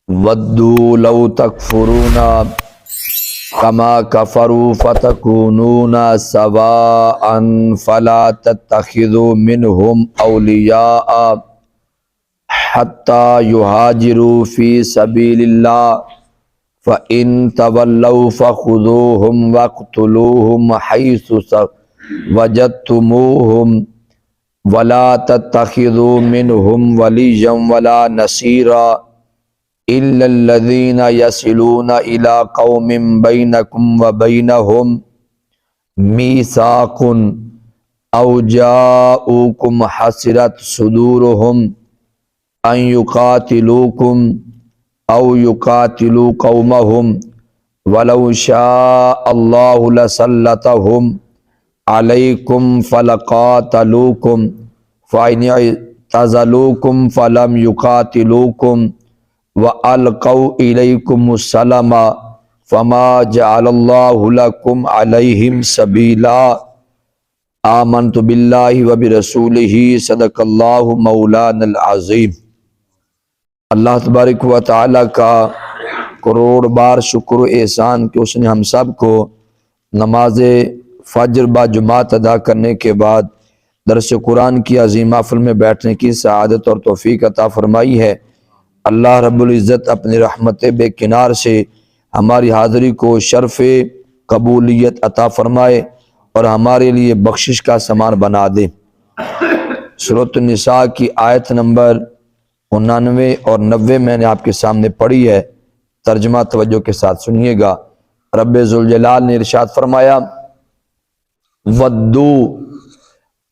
ودوا لو تکفرون کما کفروا فتکونون سواء فلا تتخذوا منهم اولیاء حتی یہاجروا فی سبیل اللہ فإن تولوا فخذوهم واقتلوهم حیث وجدتموهم ولا تتخذوا منهم وليا ولا نصيرا إلا الذين يصلون إلى قوم بينكم وبينهم ميثاق أو جاءوكم حسرت صدورهم أن يقاتلوكم أو يقاتلوا قومهم ولو شاء الله لسلطهم علیکم فلقاتلوکم فإن اعتزلوکم فلم یقاتلوکم وألقوا الیکم السلام فما جعل اللہ لکم علیہم سبیلا آمنت باللہ وبرسولہ صدق اللہ مولانا العظیم۔ اللہ تبارک و تعالی کا کروڑ بار شکر و احسان کہ اس نے ہم سب کو نماز فجر با جماعت ادا کرنے کے بعد درس قرآن کی عظیم محفل میں بیٹھنے کی سعادت اور توفیق عطا فرمائی ہے۔ اللہ رب العزت اپنی رحمت بے کنار سے ہماری حاضری کو شرف قبولیت عطا فرمائے اور ہمارے لیے بخشش کا سامان بنا دے۔ سورۃ النساء کی آیت نمبر 99 اور 90 میں نے آپ کے سامنے پڑھی ہے، ترجمہ توجہ کے ساتھ سنیے گا۔ رب ذوالجلال نے ارشاد فرمایا، ودو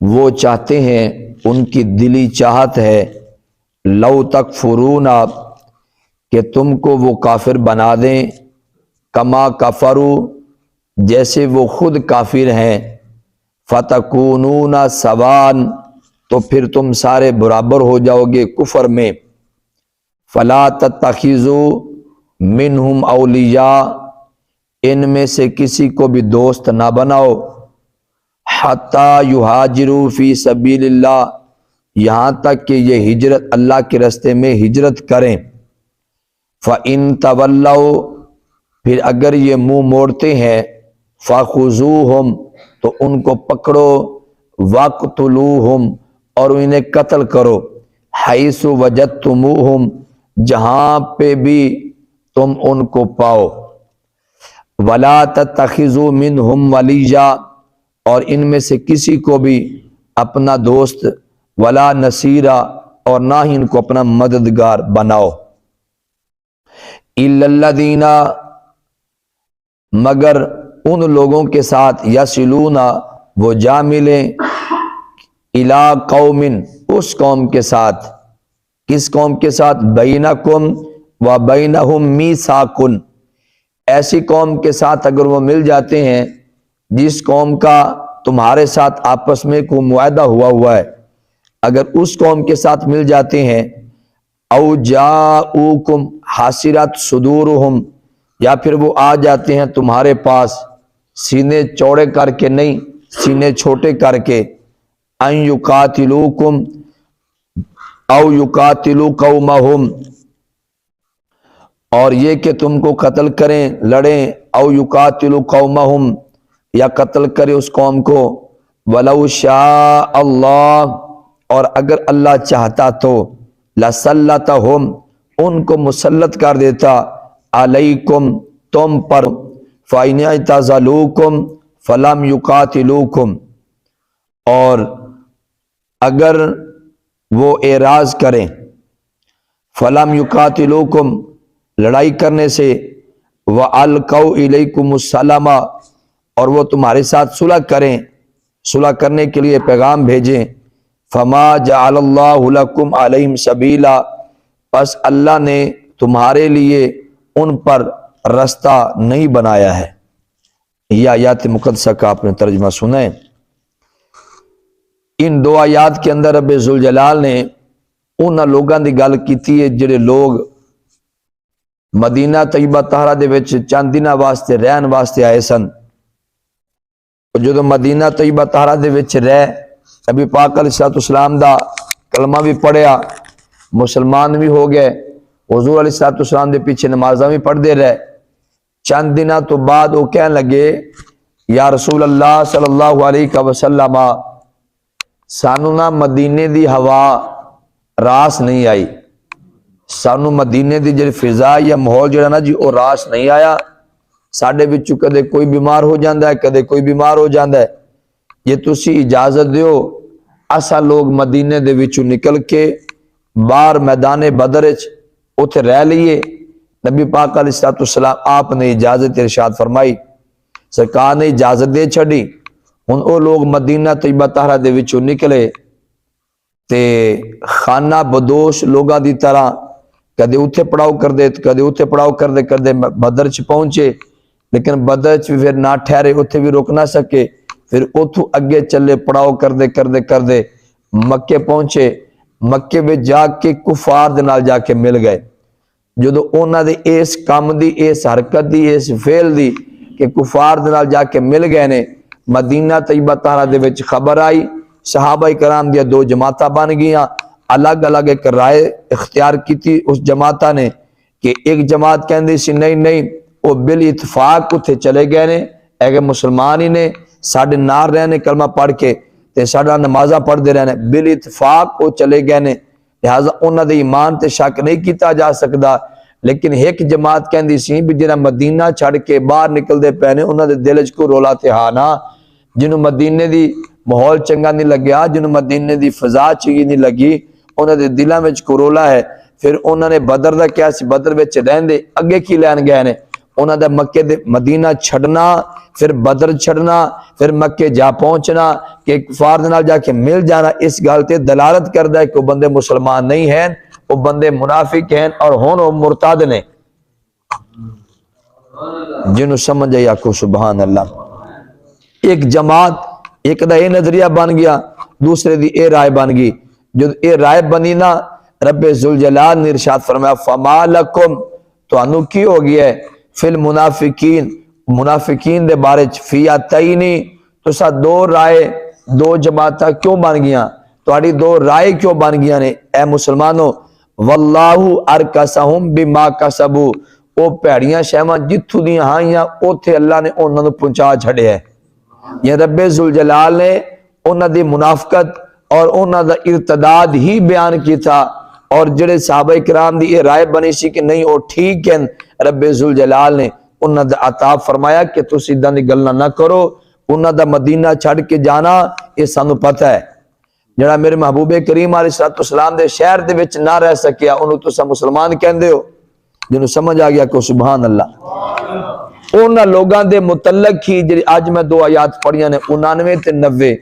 وہ چاہتے ہیں، ان کی دلی چاہت ہے، لو تکفرون کہ تم کو وہ کافر بنا دیں، کما کفروا جیسے وہ خود کافر ہیں، فتکونون سواء تو پھر تم سارے برابر ہو جاؤ گے کفر میں، فلا تتخذوا منہم اولیاء ان میں سے کسی کو بھی دوست نہ بناؤ، حتی یہاجروا فی سبیل اللہ یہاں تک کہ یہ ہجرت اللہ کے راستے میں ہجرت کریں، فإن تولوا پھر اگر یہ منہ موڑتے ہیں، فخذوہم تو ان کو پکڑو، واقتلوہم اور انہیں قتل کرو، حیث وجدتموہم جہاں پہ بھی تم ان کو پاؤ، ولا تتخذوا منہم ولیا اور ان میں سے کسی کو بھی اپنا دوست، ولا نصیرا اور نہ ہی ان کو اپنا مددگار بناؤ، الا الذین مگر ان لوگوں کے ساتھ، یصلون وہ جا ملیں، الی قوم اس قوم کے ساتھ، کس قوم کے ساتھ، بینکم و بینہم میثاق ایسی قوم کے ساتھ اگر وہ مل جاتے ہیں جس قوم کا تمہارے ساتھ آپس میں کوئی معاہدہ ہوا ہے، اگر اس قوم کے ساتھ مل جاتے ہیں، او جاؤکم حاسرت صدورہم یا پھر وہ آ جاتے ہیں تمہارے پاس سینے چوڑے کر کے نہیں، سینے چھوٹے کر کے، ان یقاتلوکم او یقاتلوا قومہم اور یہ کہ تم کو قتل کریں، لڑیں، او یقاتلوا قومہم یا قتل کرے اس قوم کو، ولو شاء اللہ اور اگر اللہ چاہتا تو، لسلطہم ان کو مسلط کر دیتا، علیکم تم پر، فإن اعتزلوکم فلم یقاتلوکم اور اگر وہ اعراض کریں، فلم یقاتلوکم لڑائی کرنے سے، وَأَلْقَوْا إِلَيْكُمُ السَّلَامَ اور وہ تمہارے ساتھ صلح کریں، صلح کرنے کے لیے پیغام بھیجیں، فَمَا جَعَلَ اللَّهُ لَكُمْ عَلَيْهِمْ سَبِيلًا پس اللہ نے تمہارے لیے ان پر رستہ نہیں بنایا ہے۔ یہ آیات مقدسہ کا آپ نے ترجمہ سنیں۔ ان دو آیات کے اندر رب ذوالجلال نے ان لوگوں دی گل کیتی ہے جڑے لوگ مدینہ طیبہ طاہرہ دے وچ چند دنوں واسطے رہن واسطے آئے سن، جو مدینہ طیبہ طاہرہ دے وچ رہ نبی پاک علیہ الصلوۃ والسلام دا کلمہ بھی پڑھیا، مسلمان بھی ہو گئے، حضور علیہ السلام دے پیچھے نمازاں بھی پڑھ دے رہے. چند دنوں تو بعد وہ کہنے لگے یا رسول اللہ صلی اللہ علیہ وسلم سانو نا مدینے دی ہوا راس نہیں آئی, سانو مدینے دی جڑی فضا یا ماحول جڑا نا جی وہ راس نہیں آیا. ساڈے وچوں کدے کوئی بیمار ہو جاندا ہے, کدے کوئی بیمار ہو جاندا ہے. جے تسی اجازت دیو اسا لوگ مدینے دے وچوں نکل کے باہر میدان بدر وچ اوتھے رہ لئیے. نبی پاک علیہ السلام آپ نے اجازت ارشاد فرمائی, سرکار نے اجازت دے چھڑی. ہن او لوگ مدینہ طیبہ طاہرہ دے وچوں نکلے تے خانہ بدوش لوگاں دی طرح کدے اتھے پڑاؤ کر دے کدے اتھے پڑاؤ کر دے کردے بدر چ پہنچے, لیکن بدر چ پھر نہ ٹھہرے, اتھے بھی روک نہ سکے. پھر اتھو اگے چلے پڑاؤ کر دے مکے پہنچے. مکے میں جا کے کفار دے نال جا کے مل گئے. جدو انہاں دے اس کام دی, اس حرکت دی, اس فعل دی کہ کفار دے نال جا کے مل گئے نے, مدینہ طیبہ طاہرہ دے وچ خبر آئی. صحابہ کرام دیا دو جماعتاں بن گئیاں, الگ الگ ایک رائے اختیار کیتی اس جماعتاں نے کہ ایک جماعت کہندی سی نہیں وہ بال اتفاق اتھے چلے گئے نے, اگر مسلمان ہی نے ساڈے نال رہنے کلمہ پڑھ کے تے ساڈا نمازاں پڑھ دے رہنے, بال اتفاق وہ چلے گئے نے. لہذا انہاں دے ایمان تے شک نہیں کیتا جا سکدا. لیکن ایک جماعت کہندی سی بھی جنہاں مدینہ چھڑ کے باہر نکل دے پے نے انہاں دے دل وچ کوئی رولا تے ہاں نا, جنہوں مدینے دی ماحول چنگا نہیں لگیا, جنہوں مدینے دی فضا چنگی نہیں لگی, انہاں دے دلاں وچ کوئی رولا ہے. پھر انہاں نے بدر دا کیا سی, بدر وچ رہندے اگے کی لین گئے نے, انہاں دا مکے دے مدینہ چھڑنا, پھر بدر چھڑنا, پھر مکے جا پہنچنا کہ کفار دے نال جا کے مل جانا, اس گل تے دلالت کردا ہے کہ وہ بندے مسلمان نہیں ہیں, وہ بندے منافق ہیں اور ہون وہ مرتد نے. جنہوں سمجھ آئی آکھو سبحان اللہ. ایک جماعت ایک دا اے نظریہ بن گیا, دوسرے دی اے رائے بن گئی. جو اے رائے بنی نا, رب ذوالجلال نے ارشاد فرمایا فما لکم, تو انو کی ہو گیا ہے فی المنافقین, منافقین دے بارے فیاتینی, تو سا دو رائے دو جماعتاں کیوں بن گیا, تہاڈی دو رائے کیوں بن گیا نے اے مسلمانوں. واللہ ارکسہم بما کسبوا, او پیڑیاں شہواں جتھوں دیاں ہائیاں اوتھے اللہ نے انہاں نوں پہنچا چھڑیا ہے. یہ رب ذوالجلال نے انہاں دی منافقت اور انہاں دا ارتداد ہی بیان کی تھا, اور جڑے صحابہ کرام دی یہ رائے بنی سی کہ نہیں وہ ٹھیک ہیں, رب ذوالجلال نے انہاں دا عطاب فرمایا کہ تسی اداں دی گلاں نہ کرو, انہاں دا مدینہ چھڑ کے جانا یہ سانو پتہ ہے. جڑا میرے محبوب کریم علیہ السلام دے شہر دے وچ نہ رہ سکیا انہوں تسا مسلمان کہندے ہو, جنہوں سمجھ آ گیا کہ سبحان اللہ. انہاں لوگاں دے متعلق ہی جڑی اج میں دو آیات پڑھیاں نے 99 تے 90,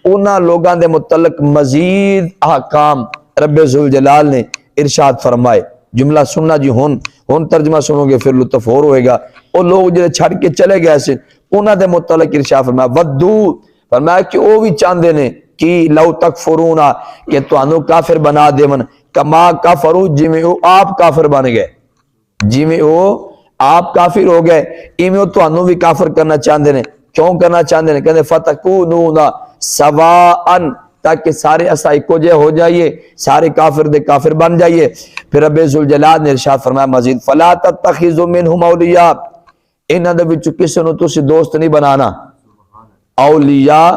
انہاں لوگاں دے متعلق مزید احکام رب ذوالجلال نے ارشاد فرمائے. جملہ سننا جی, ہن ترجمہ سنو گے پھر لطف اور ہوئے گا. وہ لوگ جڑے چھڑ کے چلے گئے سے انہاں دے متعلق ارشاد فرمایا ودو, فرمایا کہ وہ بھی چاہندے نے کہ لو تکفرونا, کہ تانوں کافر بنا دیون, کما کفروا, جویں وہ آپ کافر بن گئے, جویں وہ آپ کافر ہو گئے ایویں وہ تانوں بھی کافر کرنا چاہندے نے. کیوں کرنا چاہندے نے, کہندے فتکونون سواء, تاکہ سارے اسا ایکو جے ہو جائیے, سارے کافر دے کافر بن جائیے. پھر رب ذوالجلال نے ارشاد فرمایا مزید فلا تتخذوا منهم اولیاء, انہاں دے وچوں کسے نوں تسی دوست نہیں بنانا, اولیاء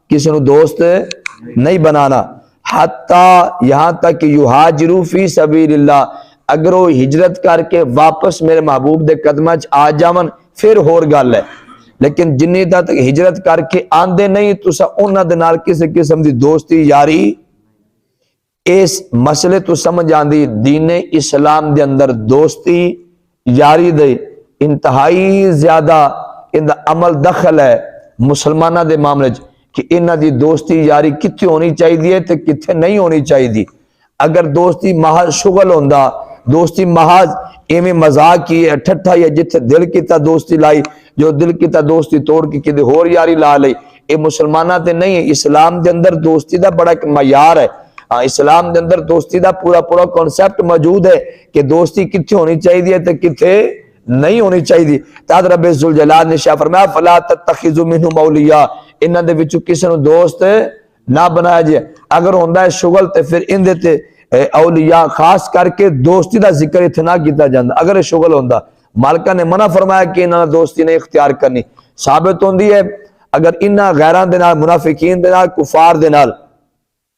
کسی نو دوست نہیں بنانا. حتی یہاں تک کہ یہاجروا فی سبیل اللہ, اگر وہ ہجرت کر کے واپس میرے محبوب دے قدمہ چ آ جاون پھر ہور گل ہے, لیکن جنی تک ہجرت کر کے آندے نہیں تسا انہاں دے نال کسی قسم دی دوستی یاری, اس مسئلے تو سمجھ آندی دین اسلام دے اندر دوستی یاری دے انتہائی زیادہ ان دا عمل دخل ہے مسلمانہ دے معاملے چ کہ انہاں دی دوستی یاری کتھے ہونی چاہیے تے کتھے نہیں ہونی چاہیے. اگر دوستی محض شغل ہوندا, دوستی محض ایویں مذاق کی ہے ٹھٹھا یا جتھے دل کیتا دوستی لائی, جو دل کیتا دوستی توڑ کے کدے ہور یاری لا لئی, اے مسلمانہ تے نہیں ہے. اسلام دے اندر دوستی دا بڑا ایک معیار ہے, اسلام دے اندر دوستی دا پورا کانسیپٹ موجود ہے کہ دوستی کتھے ہونی چاہیے تے کتھے نہیں ہونی چاہیے. تاد رب ذوالجلال نے شاہ فرمایا فلا تتخذوا منهم اولیاء, انہاں دے وچوں کسے نوں دوست نہ بنایا جائے. اگر ہوندا ہے شغل تے پھر ان دے تے اولیاء خاص کر کے دوستی دا ذکر اتنا نہ کیتا جاندا. اگر شغل ہوندا مالکہ نے منع فرمایا کہ انہاں دوستی نہیں اختیار کرنی. ثابت ہوندی ہے اگر انہاں غیران دے نال، منافقین دے نال، کفار دے نال،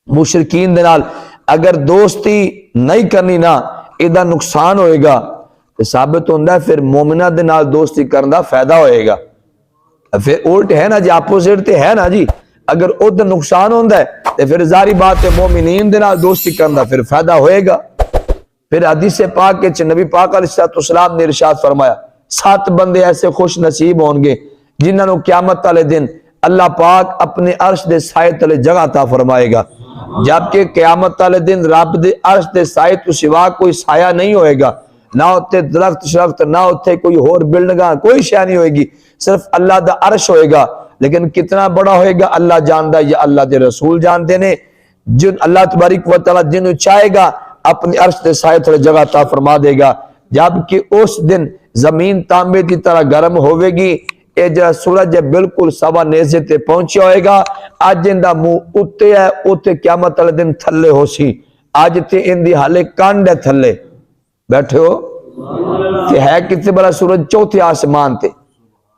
مشرکین دے نال اگر دوستی نہیں کرنی نا ایدہ نقصان ہوئے گا. تو ثابت ہوندہ ہے پھر مومنہ دے نال دوستی کرنا فائدہ ہوئے گا. پھر الٹ ہے نا جی، اپوزٹ تے ہے نا جی. اگر ادھر نقصان ہوندہ ہے تو پھر ظاہری بات ہے مومنین دے نال دوستی کرنا پھر فائدہ ہوئے گا. پھر حدیث پاک کے نبی پاک علیہ السلام نے ارشاد فرمایا 7 بندے ایسے خوش نصیب ہوں گے جنہاں نو قیامت والے دن اللہ پاک اپنے عرش دے سائے تلے جگہ عطا فرمائے گا. جبکہ قیامت والے دن رب دے عرش دے سائے تو سوا کوئی سایہ نہیں ہوئے گا. نہ ہوتے درخت شرخت، نہ ہوتے کوئی اور بلڈنگاں، کوئی شے نہیں ہوئے گی، صرف اللہ دا عرش ہوئے گا. لیکن کتنا بڑا ہوئے گا اللہ جاندہ، یا اللہ دے رسول جانتے نے. جن اللہ تبارک و تعالی جنہوں چاہے گا اپنے عرش دے سائے تلے جگہ عطا فرما دے گا. جبکہ اس دن زمین تانبے کی طرح گرم ہوئے گی. اے جڑا سورج ہے بالکل سوا نیزے تے پہنچے ہوئے گا. آج اندہ منہ اتے ہے، اتے قیامت والے دن تھلے ہو سی. آج تے اندی حالے کانڈ ہے تھلے بیٹھے ہو. تے ہے کتنے بڑا سورج چوتھے آسمان تے.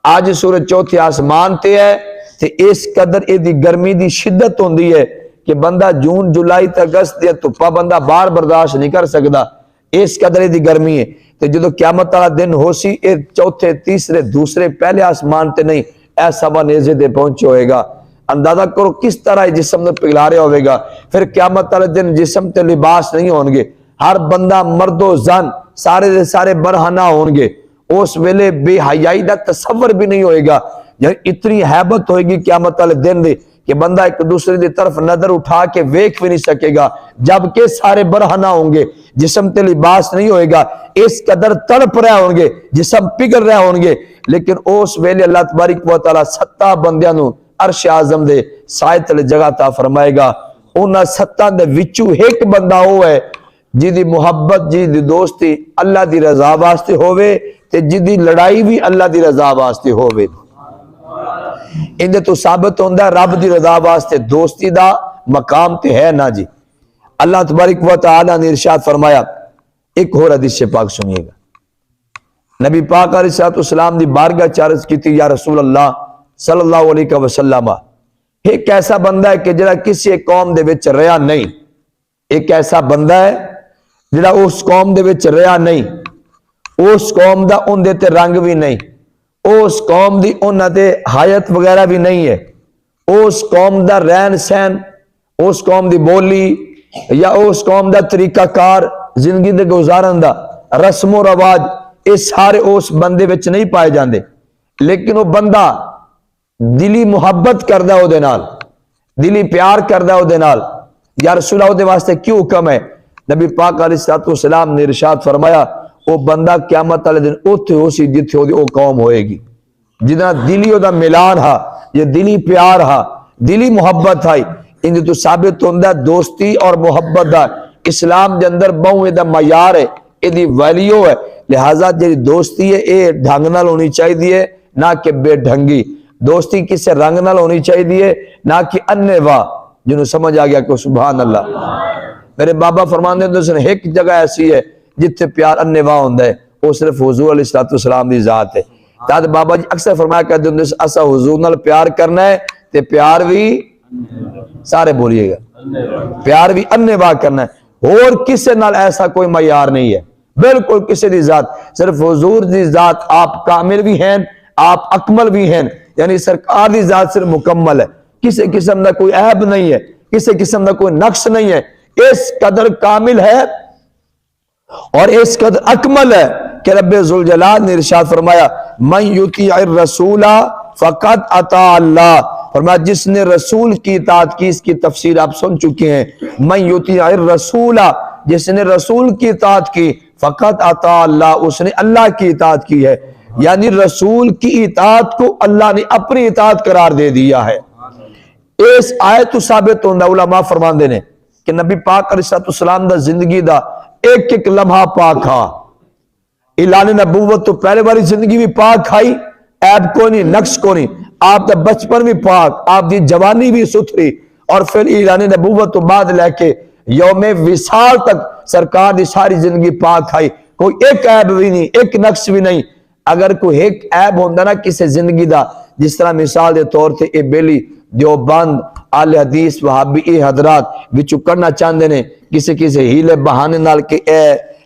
آج سورج چوتھے آسمان تے ہے. تے اس قدر ایدی گرمی دی شدت ہوندی ہے کہ بندہ جون جولائی تے اگست دے تپا بندہ بار برداشت نہیں کر سکدا. اس قدر ایدی گرمی ہے. تے جدو قیامت والا دن ہو سی اے چوتھے، تیسرے، دوسرے، پہلے آسمان تے نہیں، ایسا وہ نیزے دے پہنچے ہوئے گا. اندازہ کرو کس طرح جسم نے پگھلارے ہوئے گا. پھر قیامت والے دن جسم تے لباس نہیں ہونگے. ہر بندہ مرد و زن سارے دے سارے برہنہ ہونگے. اس ویلے بے حیائی دا تصور بھی نہیں ہوئے گا. یعنی اتنی حیبت ہوئے گی قیامت والے دن دے کہ بندہ ایک دوسرے دی طرف نظر اٹھا کے ویکھ بھی نہیں سکے گا. جبکہ سارے برہنہ ہوں گے، جسم تے لباس نہیں ہوئے گا. اس قدر تڑپ رہے ہوں گے، جسم پگھل رہے ہوں گے. لیکن اس ویلے اللہ تبارک و تعالی 7 بندیاں نو عرش اعظم دے سائے تلے جگہ عطا فرمائے گا. انہاں 7 دے وچوں ایک بندہ وہ ہے جی دی محبت، جی دی دوستی اللہ دی رضا واسطے ہوئے تے جی دی لڑائی بھی اللہ دی رضا واسطے ہوئے. اندے تو ثابت ہوندہ ہے رب دی رضا واسطے دوستی دا مقام تے ہے نا جی. اللہ تبارک و تعالی نے ارشاد فرمایا. ایک اور حدیث پاک سنیے گا. نبی پاک علیہ السلام دی بارگاہ چارج کی تھی، یا رسول اللہ صلی اللہ علیہ وسلم ایک ایسا بندہ ہے کہ جڑا کسی قوم دے وچ رہا نہیں. ایک ایسا بندہ ہے جڑا اس قوم دے وچ رہا نہیں، اس قوم دا ان دے تے رنگ بھی نہیں، اس قوم دی انہاں دے حیات وغیرہ بھی نہیں ہے، اس قوم دا رہن سہن، اس قوم دی بولی یا اس قوم دا طریقہ کار، زندگی دے گزارن دا رسم و رواج، یہ سارے اس بندے وچ نہیں پائے جاندے. لیکن وہ بندہ دلی محبت کردہ ہو دے نال، دلی پیار کردہ ہو دے نال. یا رسول اللہ دے واسطے کیوں حکم ہے؟ نبی پاک علیہ السلام نے ارشاد فرمایا وہ بندہ قیامت والے دن اوتھے ہو سی جتھے وہ قوم ہوئے گی جنہاں دلی دا ملان ہا، یہ دلی پیار ہا، دلی محبت ہائی. ان تو ثابت ہوندہ دوستی اور محبت دا اسلام دے اندر بہویں دا معیار ہے، یہ ویلیو ہے. لہذا جی دوستی ہے یہ ڈھنگ نال ہونی چاہیے نہ کہ بے ڈھنگی. دوستی کسے رنگ نال ہونی چاہیے نہ کہ انے واہ. جنہوں سمجھ آ گیا کہ سبحان اللہ. میرے بابا فرماندے ہیں ایک جگہ ایسی ہے جتھے پیار انے واہ ہوندہ ہے، وہ صرف حضور علیہ السلام دی ذات ہے. تاہت بابا جی اکثر فرمایا کہتے ہیں اسا حضور نال پیار کرنا ہے تے پیار بھی سارے بولیے گا، پیار بھی انے واہ کرنا ہے. اور کسے نال ایسا کوئی معیار نہیں ہے، بالکل کسے دی ذات، صرف حضور دی ذات آپ کامل بھی ہیں، آپ اکمل بھی ہیں. یعنی سرکار دی ذات صرف مکمل ہے، کسی قسم دا کوئی عیب نہیں ہے، کسی قسم دا کوئی نقص نہیں ہے. اس قدر کامل ہے اور اس قدر اکمل ہے کہ رب ذوالجلال نے ارشاد فرمایا من یطیع الرسول فقد اطاع اللہ. فرمایا جس نے رسول کی اطاعت کی، اس کی تفسیر آپ سن چکے ہیں. من یطیع الرسول، جس نے رسول کی اطاعت کی، فقد اطاع اللہ، اس نے اللہ کی اطاعت کی ہے. یعنی رسول کی اطاعت کو اللہ نے اپنی اطاعت قرار دے دیا ہے. اس آیت تو ثابت ہوندہ علماء فرماندے نے کہ نبی پاک علیہ السلام دا زندگی دا ایک ایک لمحہ پاک ہا. اعلان نبوت تو پہلے باری زندگی بھی پاک کھائی، عیب کو نہیں، نقص کو نہیں. آپ دا بچپن بھی پاک، آپ دی جوانی بھی ستھری، اور پھر اعلان نبوت تو بعد لے کے یوم وصال تک سرکار دی ساری زندگی پاک کھائی، کوئی ایک عیب بھی نہیں، ایک نقص بھی نہیں۔ اگر کوئی ایک عیب ہوندہ نا کسی زندگی دا، جس طرح مثال دے طور تے اے بیلی دیوبند آل حدیث وہابی اے حضرات وچو کرنا چاہندے نے کسی ہیلے بہانے نال کہ اے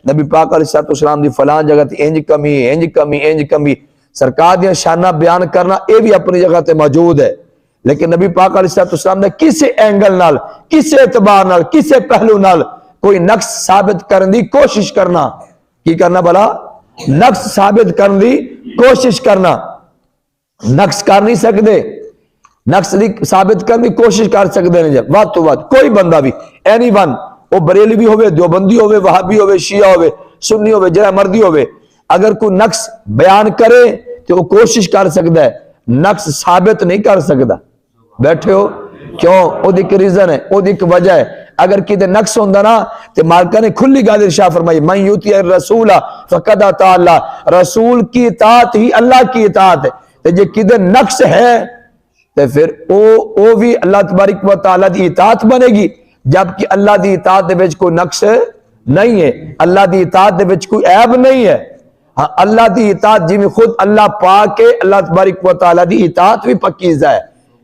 نبی پاک علیہ السلام دی فلان جگہ تے انج کمی انج کمی انج کمی، سرکار دیا شانہ بیان کرنا اے بھی اپنی جگہ تے موجود ہے، لیکن نبی پاک علیہ السلام نے کسی اینگل نال، کسی اعتبار نال، کسی پہلو نال کوئی نقص ثابت کرنے دی کوشش کرنا، کی کرنا بلا؟ نقص ثابت کرنے دی کوشش کرنا۔ نقص کر نہیں سکتے، نقص ثابت کرنے کی کوشش کر سکتے ہیں، جب وقت تو وقت کوئی بندہ بھی اینی ون، وہ بریلی بھی ہوئے، دیوبندی ہوئے، وہابی ہوئے، شیعہ ہوئے، سنی ہوئے، جرہ مردی ہوئے، اگر کوئی نقص بیان کرے تو وہ کوشش کر سکتا ہے، نقص ثابت نہیں کر سکتا۔ بیٹھے ہو کیوں؟ وہ ایک ریزن ہے، وہ ایک وجہ ہے۔ اگر کدے نقص ہوندہ نا تو مالکہ نے کھلی گال ارشاد فرمائی من یوتی الرسول فقد اطاع اللہ، رسول کی اطاعت ہی اللہ کی اطاعت ہے۔ تو جے کدے نقص ہے تو پھر او بھی اللہ تبارک و تعالیٰ دی اطاعت بنے گی، جبکہ اللہ دی اطاعت دے وچ کوئی نقص نہیں ہے، اللہ دی اطاعت دے وچ کوئی عیب نہیں ہے۔ ہاں اللہ دی اطاعت جی میں خود اللہ پاک ہے، اللہ تبارک و تعالیٰ دی اطاعت بھی پکیزہ ہے،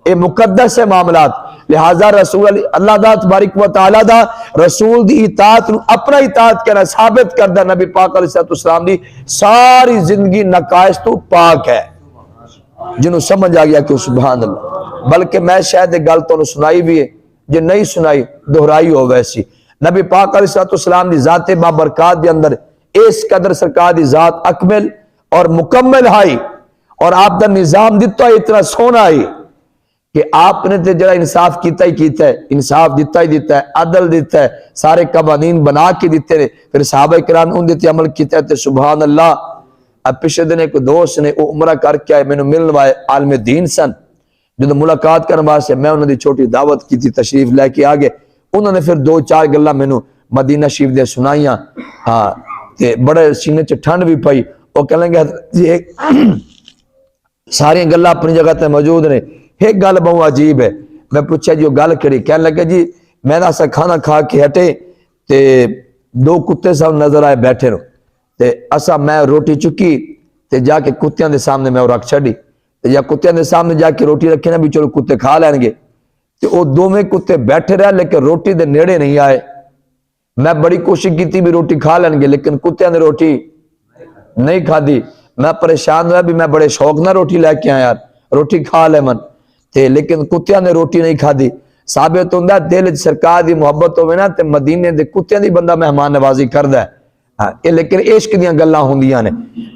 یہ مقدس ہے معاملات، لہذا رسول اللہ دا تبارک و تعالیٰ دا رسول دی اطاعت اپنا اطاعت کہنا ثابت کردہ نبی پاک علیہ السلام دی ساری زندگی نقائص تو پاک ہے، جنہوں سمجھ آ گیا کہ سبحان اللہ۔ بلکہ میں شاید ایک گل تو سنائی بھی ہے، جو نہیں سنائی دہرائی ہو ویسی، نبی پاک علیہ السلام دی ذات بابرکات دے اندر اس قدر سرکار دی ذات اکمل اور مکمل آئی، اور آپ دا نظام دیتا ہے اتنا سونا آئی کہ آپ نے تے جڑا انصاف کیتا ہی کیتا ہے، انصاف دیتا ہی دیتا ہے، عدل دیتا ہے، سارے قوانین بنا کے دیتے ہیں، پھر صحابہ کرام ان دیتے عمل کیتا ہے، سبحان اللہ۔ اب پچھلے دن ایک دوست نے وہ عمرہ کر کے آئے، میں نے ملن وائے عالم دین سن، جو ملاقات کرنے واسطے میں انہوں نے چھوٹی دعوت کی تھی، تشریف لے کے آگے، انہوں نے پھر دو چار گلہ میں نے مدینہ شریف دے سنائیاں، ہاں تے بڑے سینے چ ٹھنڈ بھی پئی، وہ کہنے گے ساری گلہ اپنی جگہ تے موجود نے، ایک گل بہت عجیب ہے، میں پوچھا جی وہ گل کری، کہنے لگے جی میں نہ سا کھانا کھا کے ہٹے تے دو کتے سب نظر آئے بیٹھے رو، تے اسا میں روٹی چکی تے جا کے کتیاں دے سامنے میں رکھ چھڑی، یا کتیاں دے سامنے جا کے روٹی رکھی نا بھی چلو کتے کھا لیں گے، تے وہ دو میں کتے بیٹھے رہے لیکن روٹی دے نیڑے نہیں آئے، میں بڑی کوشش کی تھی بھی روٹی کھا لیں گے لیکن کتیاں نے روٹی نہیں کھا دی، میں پریشان ہوا بھی میں بڑے شوق نہ روٹی لے کے آیا یار روٹی کھا لے من تے، لیکن کتیاں نے روٹی نہیں کھا دی۔ ثابت ہوندہ دل سرکار دی محبت ہوئے نا تے مدینے دے کتیاں دی بندہ مہمان نوازی کردہ ہے، لیکن عشق دیاں گلاں ہوندیاں نے۔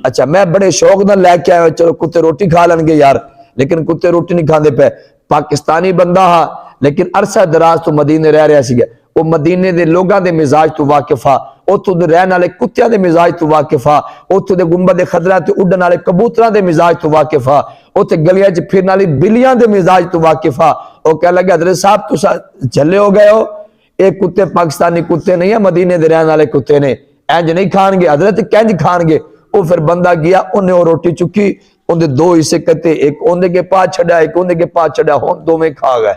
اچھا میں بڑے شوق نہ لے کے آیا چلو کتے روٹی کھا لیں گے یار، لیکن کتے روٹی نہیں کھاندے پہ، پاکستانی بندہ ہاں لیکن عرصہ دراز تو مدینے رہ رہا سی گیا، وہ مدینے دے لوگاں دے مزاج تو واقفہ، اتھو دے رہن والے کتیاں دے مزاج تو واقفہ، اتھو دے گنبد خضرا تے اڈن والے کبوتراں دے مزاج تو واقفہ، اتھے گلیاں چ پھرن والی بلیاں دے مزاج تو واقفہ۔ وہ کہہ لگا حضرت صاحب تسا جھلے ہو گئے ہو، اے کتے پاکستانی کتے نہیں ہیں، مدینے دے رہن والے کتے نے، اینج نہیں کھان گے حضرت، کینج کھان گے؟ وہ پھر بندہ گیا انہیں وہ روٹی چکی، ان دے دو حصے کتے، ایک اندے کے پاس چھڑا ایک اندے کے پاس چھڑا، ہون دو میں کھا گئے۔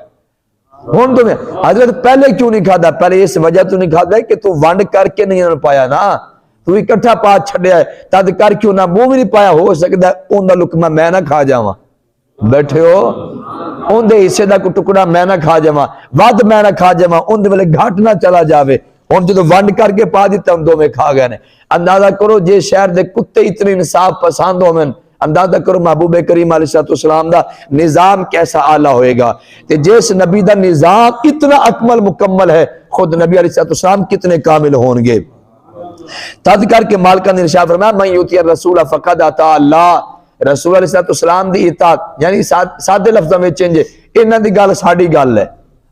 ہون دو میں حضرت پہلے کیوں نہیں کھادا؟ پہلے اس وجہ تو نہیں کھادا ہے کہ تو ونڈ کر کے نہیں انہوں پایا نا، تو اکٹھا پاس چھڑیا ہے، تد کر کیوں نہ وہ بھی نہیں پایا، ہو سکتا ہے ان دا لکمہ میں نہ کھا جاواں، بیٹھے ہو ان دے حصے دا کو ٹکڑا میں نہ کھا جاواں، ود میں نہ کھا جاواں، ان دے والے گھاٹ نہ چلا جاوے، ان جو ونڈ کر کے پا دیتا ان دو میں کھا گئے نے۔ اندازہ کرو جے شہر دے کتے اتنے انصاف پسند ہو میں، اندازہ کرو محبوب کریم علیہ السلام دا نظام کیسا اعلیٰ ہوئے گا، تے جیس نبی دا نظام اتنا اکمل مکمل ہے، خود نبی علیہ السلام کتنے کامل ہون گے۔ تد کر کے مالکہ نے ارشاد فرمایا من یوتی الرسول فقد اطاع اللہ، رسول علیہ السلام دی اطاعت، یعنی سادے لفظوں میں چینجے انہاں دی گل ساڈی گل ہے،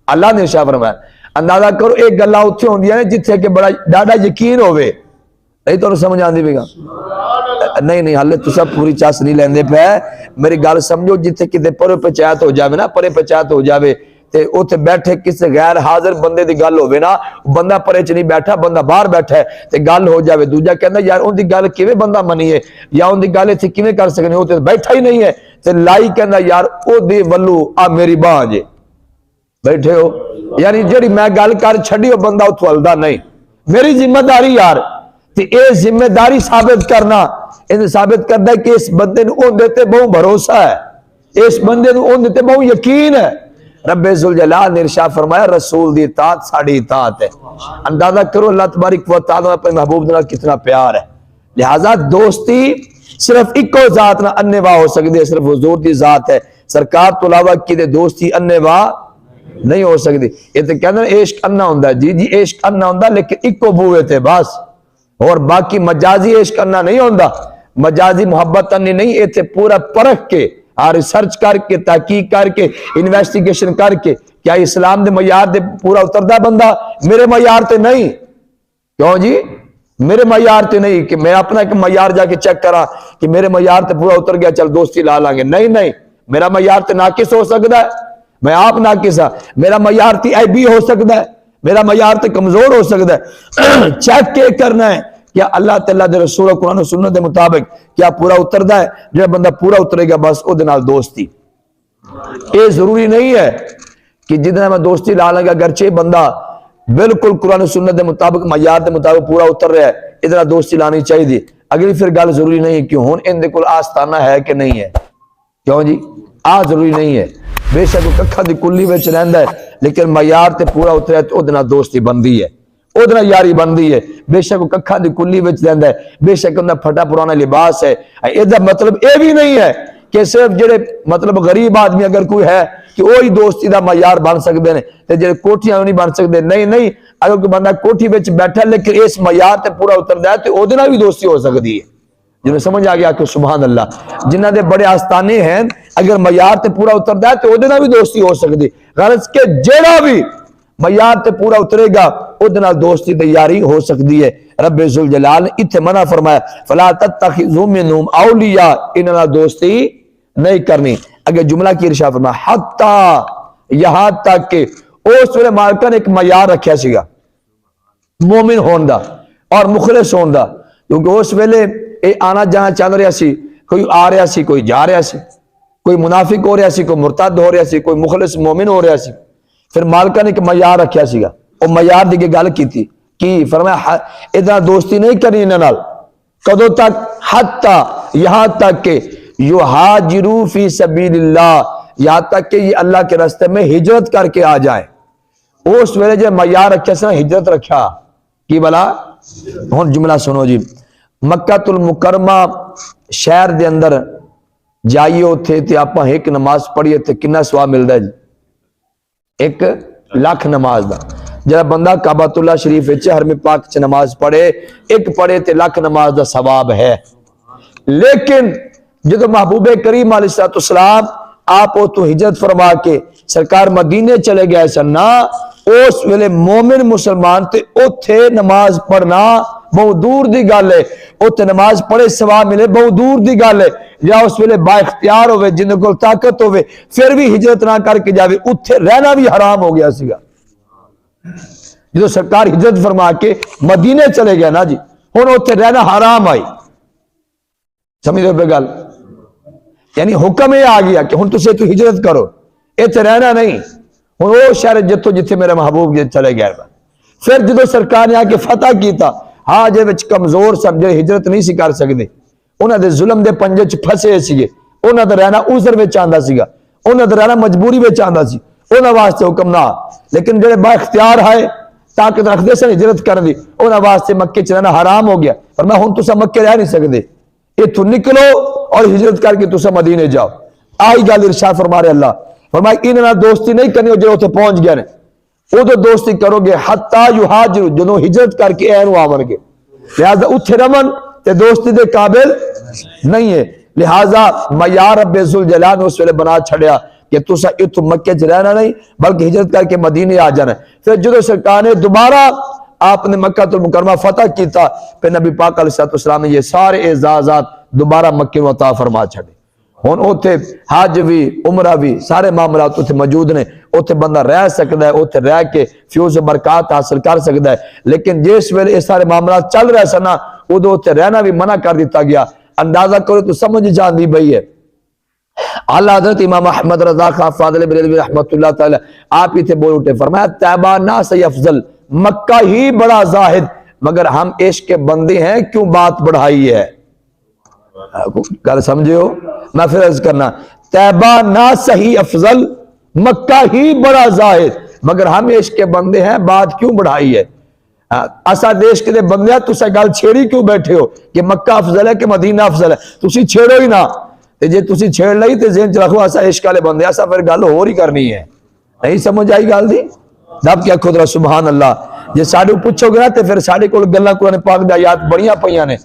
اللہ نے ارشاد فرمایا۔ اندازہ کرو ایک گلاں اتھے ہوندیاں نے جتھے کہ بڑا ڈاڈا یقین ہوئے، نہیں تو سمجھ آندی بھی گا؟ نہیں حالے تو سب پوری چاس نہیں لیندے پہ، میری گل سمجھو جتھے کتے پرے پچایت ہو جاوے نا، پرے پچایت ہو جاوے تے اوتھے بیٹھے کسی غیر حاضر بندے دی گل ہوئے نا، بندہ پرے چ نہیں بیٹھا، بندہ باہر بیٹھا ہے تے گل ہو جاوے، دوجا کہندا یار ان دی گل کیویں بندہ منیے، یا ان دی گل ایتھے کیویں کر سکنے، او تے بیٹھا ہی نہیں ہے تے لائی کہندا یار او دی ولو آ میری باں جے، بیٹھے ہو یعنی جڑی میں گل کر چھڑی ہو بندہ اتھو ہلدا نہیں میری ذمہ داری یار تے اے ذمہ داری ثابت کرنا ان ثابت کردا ہے کہ اس بندے نو اون دیتے بہت بھروسہ ہے اس بندے نو اون دیتے بہت یقین ہے رب ذوالجلال نے ارشاد فرمایا رسول دی اطاعت ساڈی اطاعت ہے اندازہ کرو اللہ تبارک و تعالی اپنے محبوب نال کتنا پیار ہے لہذا دوستی صرف ایکو ذات نہ انیوا ہو سکتی ہے صرف حضور دی ذات ہے سرکار تو علاوہ کدے دوستی انیوا نہیں ہو سکتی یہ تو کہتے ہیں عشق انا ہوندا جی عشق انا ہوندا لیکن ایکو بوئے تے بس اور باقی مجازی عشق انا نہیں ہوندا مجازی محبت انی نہیں یہ تے پورا پرکھ کے ریسرچ کر کے تحقیق کر کے انویسٹیگیشن کر کے کیا اسلام دے معیار دے پورا اتردا بندہ میرے معیار تے نہیں کیوں جی میرے معیار تے نہیں کہ میں اپنا ایک معیار جا کے چیک کرا کہ میرے معیار تے پورا اتر گیا چل دوستی لا لیں گے نہیں میرا معیار تے ناقص ہو سکتا ہے میں آپ ناقص ہاں میرا معیار تے ای بی ہو سکتا ہے میرا معیار تے کمزور ہو سکتا ہے چیک کے کرنا ہے کیا اللہ تعالیٰ دے رسول قرآن و سنت دے مطابق کیا پورا اتردا ہے جو بندہ پورا اترے گا بس او دے نال دوستی یہ ضروری نہیں ہے کہ جتنا میں دوستی لا لیں گا اگرچہ بندہ بالکل قرآن و سنت دے مطابق معیار دے مطابق پورا اتر رہا ہے ادھر دوستی لانی چاہیے اگلی پھر گل ضروری نہیں کہ ہن ان دے کول آستانہ ہے کہ نہیں ہے کیوں جی ضروری نہیں ہے بے شک وہ ککھا دی کلی وچ رہندا ہے لیکن معیار تے پورا اتریا تے اودے نال دوستی بندی ہے اودے نال یاری بندی ہے بے شک وہ ککھا دی کلی وچ رہندا ہے بے شک اوندا پھٹا پرانا لباس ہے ادا مطلب اے بھی نہیں ہے کہ صرف جڑے مطلب غریب آدمی اگر کوئی ہے کہ وہی دوستی دا معیار بن سکتے ہیں تے جڑے کوٹھیاں نہیں بن سکتے نہیں اگر کوئی بندہ کوٹھی وچ بیٹھا لیکن اس معیار تے پورا اتردا ہے تے اودے نال بھی دوستی ہو سکتی ہے جنہیں سمجھ آ گیا کہ سبحان اللہ جنہ دے بڑے آستانے ہیں اگر معیار تے پورا اتردا ہے تو اودے نال بھی دوستی ہو سکتی غرض کہ جیڑا بھی معیار تے پورا اترے گا اودے نال دوستی تے یاری ہو سکتی ہے رب ذوالجلال نے ایتھے منع فرمایا فلا تتخذوا منهم اولیاء انہاں نال دوستی نہیں کرنی اگر جملہ کی ارشاد فرمایا حتی یہاں تک کہ اس ویلے مالکہ نے ایک معیار رکھیا سیگا مومن ہون دا اور مخلص ہون دا کیونکہ اس ویلے اے آنا جہاں چل رہا سی کوئی آ رہا سی کوئی جا رہا سی کوئی منافق ہو رہا سی کوئی مرتد ہو رہا سی کوئی مخلص مومن ہو رہا سی پھر مالکہ نے ایک معیار رکھیا سیگا وہ معیار دی کے گل کی کی فرمایا اتنا دوستی نہیں کرنی انہاں نال کدوں تک حتی یہاں تک کہ یہاجروا فی سبیل اللہ یہاں تک کہ یہ اللہ کے راستے میں ہجرت کر کے آ جائیں اس ویلے جو معیار رکھا سی ہجرت رکھا کی بلا ہن جملہ سنو جی مکہ المکرمہ شہر دے اندر جائیے اتھے تے آپاں ایک نماز پڑھیے تے کنا ثواب ملدا ہے جی 1,00,000 نماز دا جڑا بندہ کعبۃ اللہ شریف وچ حرم پاک چ نماز پڑھے ایک پڑھے تے 1,00,000 نماز دا ثواب ہے لیکن جدو محبوب کریم علیہ السلام آپ تو ہجرت فرما کے سرکار مدینے چلے گئے سن نا اس ویلے مومن مسلمان تے اوتھے نماز پڑھنا بہت دور دی گل ہے اوتھے نماز پڑھے ثواب ملے بہت دور دی گل ہے یا اس ویلے با اختیار ہوئے جن کو طاقت ہوئے پھر بھی ہجرت نہ کر کے جاوے اوتھے رہنا بھی حرام ہو گیا سیگا جدو سرکار ہجرت فرما کے مدینے چلے گئے نا جی ہن اوتھے رہنا حرام آئی سمجھ رہے پہ گل یعنی حکم یہ آ گیا کہ ہن تسے تو ہجرت کرو ایتھے رہنا نہیں ہن وہ شہر جتوں جتھے میرے محبوب چلے گئے پھر جدو سرکار نے آ کے فتح کیتا ہاں جے وچ کمزور سب جو ہجرت نہیں سی کر سکدے انہاں دے ظلم دے پنجے چ پھسے سیگے انہاں دا رہنا عذر وچ آندا سیگا انہاں دا رہنا مجبوری وچ آندا سی انہاں واسطے حکم نہ لیکن جڑے با اختیار ہے طاقت رکھدے سن ہجرت کرن دی انہاں واسطے مکے چ رہنا حرام ہو گیا فرمایا ہن تساں مکے رہ نہیں سکدے ایتھوں نکلو اور ہجرت کر کے تساں مدینے جاؤ آئی گل ارشاد فرما رہے اللہ فرمایا انہاں نال دوستی نہیں کرنی جو اوتھے پہنچ گئے نے ادو دوستی کرو گے حتی یہاجروا جدوں ہجرت کر کے اینو آون گے لہذا اتھے رمن تے دوستی دے قابل نہیں ہے لہذا معیار رب ذوالجلال نے اس ویلے بنا چھڑیا کہ تساں اتھوں مکے چ رہنا نہیں بلکہ ہجرت کر کے مدینے آ جانا پھر جدوں سرکار نے دوبارہ آپ نے مکہ المکرمہ فتح کیتا پھر نبی پاک علیہ السلام نے یہ سارے اعزازات دوبارہ مکے میں عطا فرما چھڑے ہن اوتھے حج بھی عمرہ بھی سارے معاملات اوتھے موجود نے اوتھے بندہ رہ سکدا ہے اوتھے رہ کے فیوز و برکات حاصل کر سکدا ہے لیکن جس ویلے یہ سارے معاملات چل رہے سن ادو اوتھے رہنا بھی منع کر دیتا گیا اندازہ کرو تو سمجھ جاندی بھئی ہے اعلیٰ حضرت امام احمد رضا خان فاضل بریلوی رحمۃ اللہ تعالی آپ ہی تھے بول اٹھے، فرمایا طیبہ نا سے افضل، مکہ ہی بڑا زاہد، مگر ہم عشق کے بندے ہیں کیوں بات بڑھائی ہے؟ گل سمجھے ہو؟ میں پھر عرض کرنا، طیبہ نا صحیح افضل، مکہ ہی بڑا زاہد، مگر ہم عشق کے بندے ہیں بات کیوں بڑھائی ہے؟ اسا دیش کے بندے ہیں، تسا گل چھیڑی کیوں بیٹھے ہو کہ مکہ افضل ہے کہ مدینہ افضل ہے؟ تسی چھیڑو ہی نہ، جے تسی چھیڑ لئی تے ذہن چ رکھو اسا عشق والے بندے، اسا پھر گل ہور ہی کرنی ہے۔ نہیں سمجھ آئی گل دی؟ دب کیا خود رہا سبحان اللہ۔ جے ساڈے پوچھو گے نا تے پھر ساڈے کول گلاں قرآن پاک دی آیات بڑیاں پیاں نے،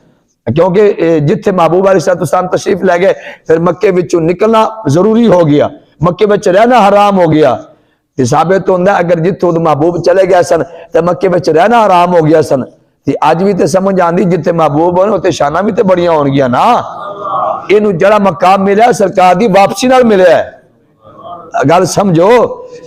کیونکہ جتھے محبوب علیہ السلام تشریف لے گئے پھر مکے وچوں نکلنا ضروری ہو گیا، مکے وچ رہنا حرام ہو گیا۔ ثابت ہوندا اگر جتھوں محبوب چلے گئے سن تے مکے وچ رہنا حرام ہو گیا سن، تے اج بھی تے سمجھ آندی جتھے محبوب ہونے تے شاناں بھی تے بڑیاں ہون گیاں نا۔ اینو جڑا مقام ملیا سرکار دی واپسی نال ملیا ہے، گل سمجھو۔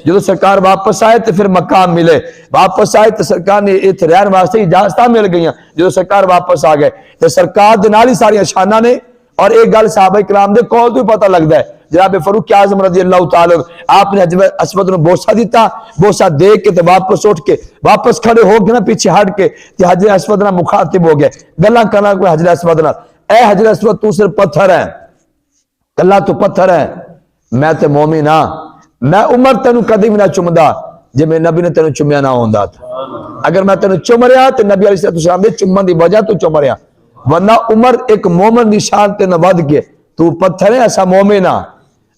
جدو سرکار واپس آئے تو پھر مقام ملے، واپس آئے تو سرکار نے اتنے رہن واسطے اجازتاں مل گئیاں۔ جدو سرکار واپس آ گئے تو سرکار دے نال ہی ساری شاناں نے، اور ایک گل صحابہ کرام دے کول تو پتہ لگدا ہے، جناب فاروق اعظم رضی اللہ تعالی آپ نے حجر اسود نو بوسہ دیتا، بوسہ دے کے تے واپس اٹھ کے واپس کھڑے ہو کے نا پیچھے ہٹ کے تے حجر اسود نال مخاطب ہو گئے، گلاں کرنا کوئی حجر اسود نال، اے حجر اسود تو صرف پتھر ہے، اللہ تو پتھر ہے، میں تے مومن ہاں، میں عمر تینوں کدی بھی نہ چمدا جے میں نبی نے تینوں چمیا نہ ہوندا تھا۔ اگر میں تینوں چم رہا تے نبی علیہ السلام دے چمن دی وجہ تو چم رہا، ورنہ عمر ایک مومن نشان تے نہ ود کے تو پتھر ہے، ایسا مومن ہاں،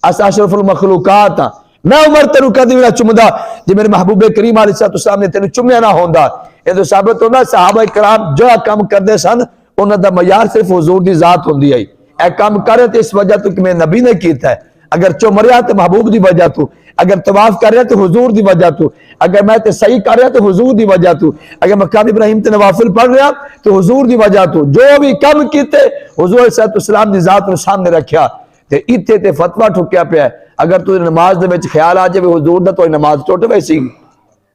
ایسا اشرف المخلوقات ہاں۔ میں عمر تینوں کدی بھی نہ چمدا جے میرے محبوب کریم علیہ السلام نے تینوں چمیا نہ ہوندا۔ یہ تو ثابت ہوندا صحابہ کرام جو کام کردے سن انہاں دا معیار صرف حضور دی ذات ہوندی ہے، اے کام کرے تے اس وجہ تو کہ میں نبی نے کیتا ہے، اگر چم رہا تو محبوب دی وجہ تو، اگر طواف کر رہا تو حضور دی وجہ تو، اگر میں تے صحیح کر رہا تو حضور دی وجہ تو، اگر مقام ابراہیم تے نوافل پڑھ رہا تو حضور دی وجہ تو، جو بھی کم کیتے حضور علیہ السلام دی ذات نے سامنے رکھیا تے ایتھے تے فتویٰ ٹھکیا پیا ہے۔ اگر تو نماز دے وچ خیال آ جائے حضور دا تو نماز ٹوٹ ویسی۔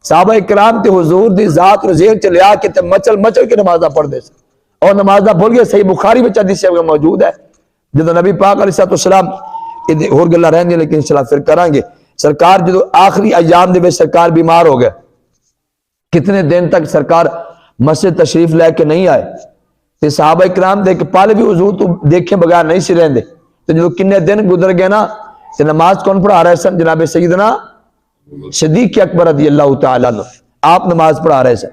صحابہ کرام تے حضور دی ذات نو ذہن چ لیا کے تے مچل مچل کے نمازاں پڑھدے سن، اور نمازاں بھول گئے۔ صحیح بخاری وچ حدیث موجود ہے، جدو نبی پاک علیہ السلام اور گلا رہن گے لیکن انشاءاللہ پھر کریں گے۔ سرکار جدو آخری ایام دے وچ سرکار بیمار ہو گئے، کتنے دن تک سرکار مسجد تشریف لے کے نہیں آئے، تے صحابہ کرام دے کہ پہلے بھی حضور تو دیکھے بغیر نہیں سی رہندے، تے جدو کنے دن گزر گئے نا تے نماز کون پڑھا رہے سن؟ جناب سیدنا صدیق اکبر رضی اللہ تعالیٰ عنہ آپ نماز پڑھا رہے سن۔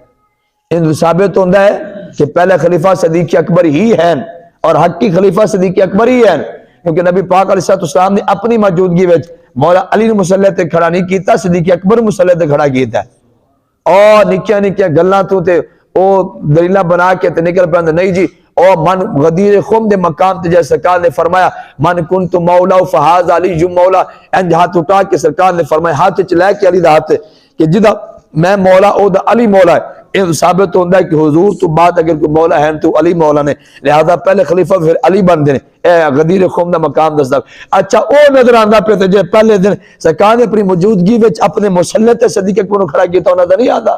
ان ثابت ہوتا ہے کہ پہلے خلیفہ صدیق اکبر ہی ہیں اور حقی خلیفہ صدیق اکبر ہی ہیں، کیونکہ نبی پاک علیہ السلام نے اپنی موجودگی وچ مولا علی نے مصلی تے کھڑا نہیں کیتا، صدیق اکبر مصلی تے کھڑا کیتا ہے۔ اور نکیاں نکیاں گلاں تو تے او دلیلاں بنا کے تے نکل پندے نہیں جی، او من غدیر خم دے مقام تے جیسے سرکار نے فرمایا من کنت مولا فہذا علی جو مولا، انج ہاتھ اٹھا کے سرکار نے فرمایا ہاتھ چ لے کے علی دا ہاتھ کہ جدا میں مولا او دا علی مولا ہے۔ یہ ثابت ہوتا ہے کہ حضور تو بعد اگر کوئی مولا ہے تو علی مولا نے، لہذا پہلے خلیفہ پھر علی بن دے، اے غدیر قوم دا مقام دسدا۔ اچھا او نظر آندا پہ تے جے پہلے دن سرکار نے اپنی موجودگی وچ اپنے مصلی تے صدیق اکبر نو کھڑا کیتا انہاں دا نہیں آندا؟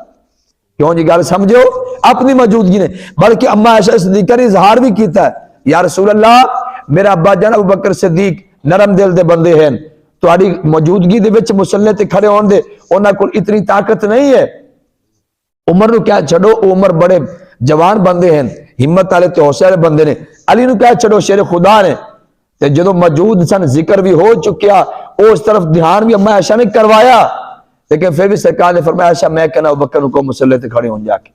کیوں جی گل سمجھو؟ اپنی موجودگی نے، بلکہ اما عائشہ صدیقہ نے اظہار بھی کیتا ہے، یا رسول اللہ میرا ابا جان ابو بکر صدیق نرم دل دے بندے ہیں، تہاڈی موجودگی دے وچ مصلی تے کھڑے ہون دے انہاں کول اتنی طاقت نہیں ہے۔ عمر نو کیا چھڑو، عمر بڑے جوان بندے ہیں، ہمت والے تے حوصلے والے بندے نے، علی نو کیا چھڑو شیر خدا نے، تے جدو موجود سن ذکر بھی ہو چکیا اس طرف دھیان بھی اما عائشہ نے کروایا، لیکن پھر بھی سرکار نے فرمایا عائشہ میں کہنا ابو بکر کو مصلی تے کھڑے ہون جا کے۔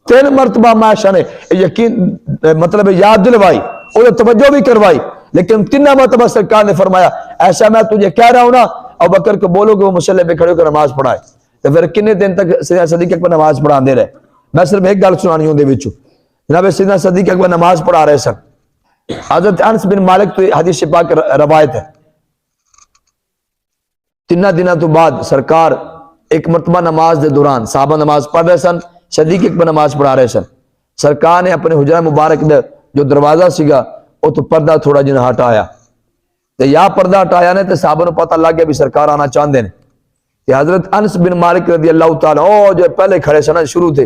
3 مرتبہ اما عائشہ نے یقین مطلب یاد دلوائی اور توجہ بھی کروائی، لیکن 3 مرتبہ سرکار نے فرمایا عائشہ میں تجھے کہہ رہا ہوں نا ابو بکر کو بولو کہ وہ مصلی پہ کھڑے ہو کر نماز پڑھائے۔ تو پھر کنے دن تک سیدنا صدیق اکبر نماز پڑھا دے رہے؟ میں صرف ایک گل سنانی ہوں دے وچوں، جناب سیدنا صدیق اکبر نماز پڑھا رہے سن۔ حضرت انس بن مالک تو حدیث پاک روایت ہے، 3 دنوں تو بعد سرکار ایک مرتبہ نماز دے دوران صحابہ نماز پڑھ رہے سن، صدیق اکبر نماز پڑھا رہے سن، سرکار نے اپنے حجرہ مبارک دے جو دروازہ سیگا وہ تو پردہ تھوڑا جنہ ہٹایا، تے یا پردہ ہٹایا نے تے صحابہ نو پتہ لگ گیا بھی سرکار آنا چاہندے نے۔ کہ حضرت انس بن مالک رضی اللہ تعالیٰ او جو پہلے کھڑے سن شروع تھے،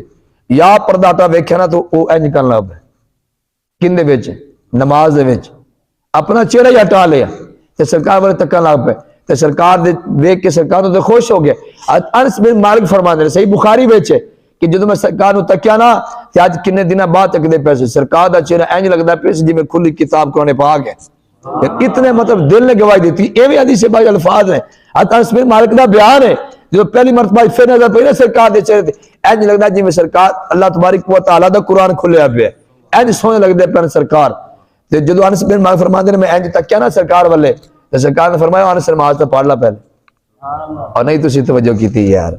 یا پردہ ہٹا ویکھیا نا تو او انج کرن لگ پے، کن دے وچ؟ نماز دے وچ اپنا چہرہ ہی ہٹا لیا، تے سرکار والے تکن لگ پے تے سرکار دے ویکھ کے سرکار تے خوش ہو گیا۔ انس بن مالک فرماندے نے صحیح بخاری وچ کہ جدوں میں سرکار نو تکیا نا تے اج کنے دناں بعد تکدے پیسے سرکار دا چہرہ انج لگدا پیا سی جویں کھلی کتاب قرآن پاک ہے، اتنے مطلب دل نے گواہی دیتی۔ ایویں حدیث پاک الفاظ ہیں، انس بن مالک دا بیان ہے جو پہلی مرتبہ پھر نظر پئی نا سرکار دے چہرے تے انج لگدا جویں سرکار اللہ تبارک و تعالی دا قرآن کھلیا پیا، انج سونے لگدے پن سرکار۔ تے جدوں انس بن مالک فرماندے نے میں انج تکیا نا سرکار والے تے سرکار نے فرمایا انس نماز تے پڑھ لا پہلے، اور نہیں تسی توجہ کیتی یار۔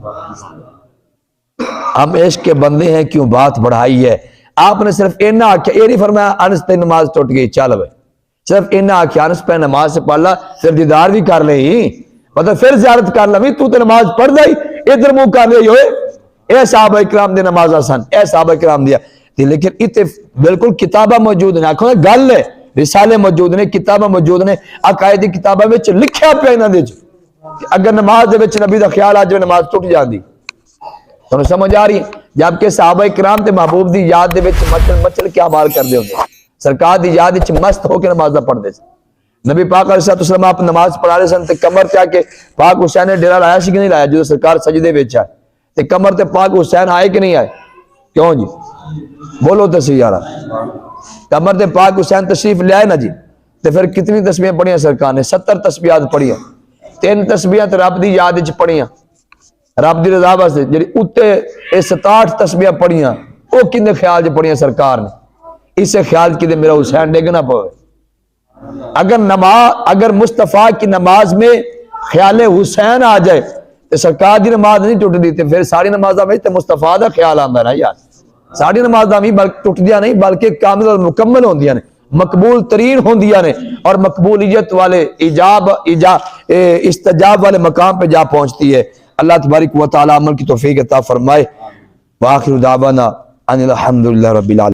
ہم عشق کے بندے ہیں کیوں بات بڑھائی ہے، آپ نے صرف اینا آکھیا، یہ نہیں فرمایا انس تے نماز ٹوٹ گئی چل بھائی، صرف اینا آکھیا انس پہ نماز سے پڑھ لا، پھر دیدار بھی کر لے ہی، مطلب پھر زیارت کر لیں، تو تے نماز پڑھ دائی ادھر منہ کر لے ہوئے، اے صحابہ اکرام دے نماز آسان، اے صحابہ اکرام دیا لیکن اتنے بالکل کتابہ موجود ہیں، آنکھوں نے گل ہے، رسالے موجود ہیں، کتابہ موجود ہیں، عقائدی کتابہ میں لکھیا پہ انہاں دے کہ اگر نماز دے وچ نبی دا خیال آ جائے نماز ٹوٹ جاندی۔ تو سمجھ آ رہی ہے، جبکہ صحابہ اکرام تے محبوب دی یاد دے وچ مچل کیا مال کر دے ہوندے، سرکار دی یاد وچ مست ہو کے نماز پڑھ دے سے۔ نبی پاک علیہ السلام آپ نماز پڑھا رہے سن تے کمر تے آ کے پاک حسین نے ڈیرا لایا سی کہ نہیں لایا، جو سرکار سجدے وچ آئے تے کمر تے پاک حسین آئے کہ نہیں آئے؟ کیوں جی بولو تو صحیح یارا، کمر تے پاک حسین تشریف لے آئے نا جی، تے پھر کتنی تسبیحیں پڑھیاں سرکار نے؟ 70 تسبیحات پڑھیاں، 3 تسبیحات رب دی یاد وچ پڑھیاں، رب دی رضا واسطے، جڑی اوتے 67 تسبیحاں پڑھیاں او کنے خیال وچ پڑھیاں سرکار نے؟ اس سے خیال کی میرا حسین ڈگ نہ پوے۔ اگر مصطفیٰ کی نماز میں خیال حسین آ جائے تو سرکار دی نماز نہیں ٹوٹ دی، پھر ساری نمازاں میں تے مصطفیٰ دا خیال آندا نا یار، ساری نمازاں بھی ٹوٹ دیا نہیں بلکہ کامل اور مکمل ہوندیاں نے، مقبول ترین ہوندیاں نے، اور مقبولیت والے استجاب والے مقام پہ جا پہنچتی ہے۔ اللہ تبارک و تعالی عمل کی توفیق عطا فرمائے۔ وآخر دعوانا ان الحمدللہ رب العالمین۔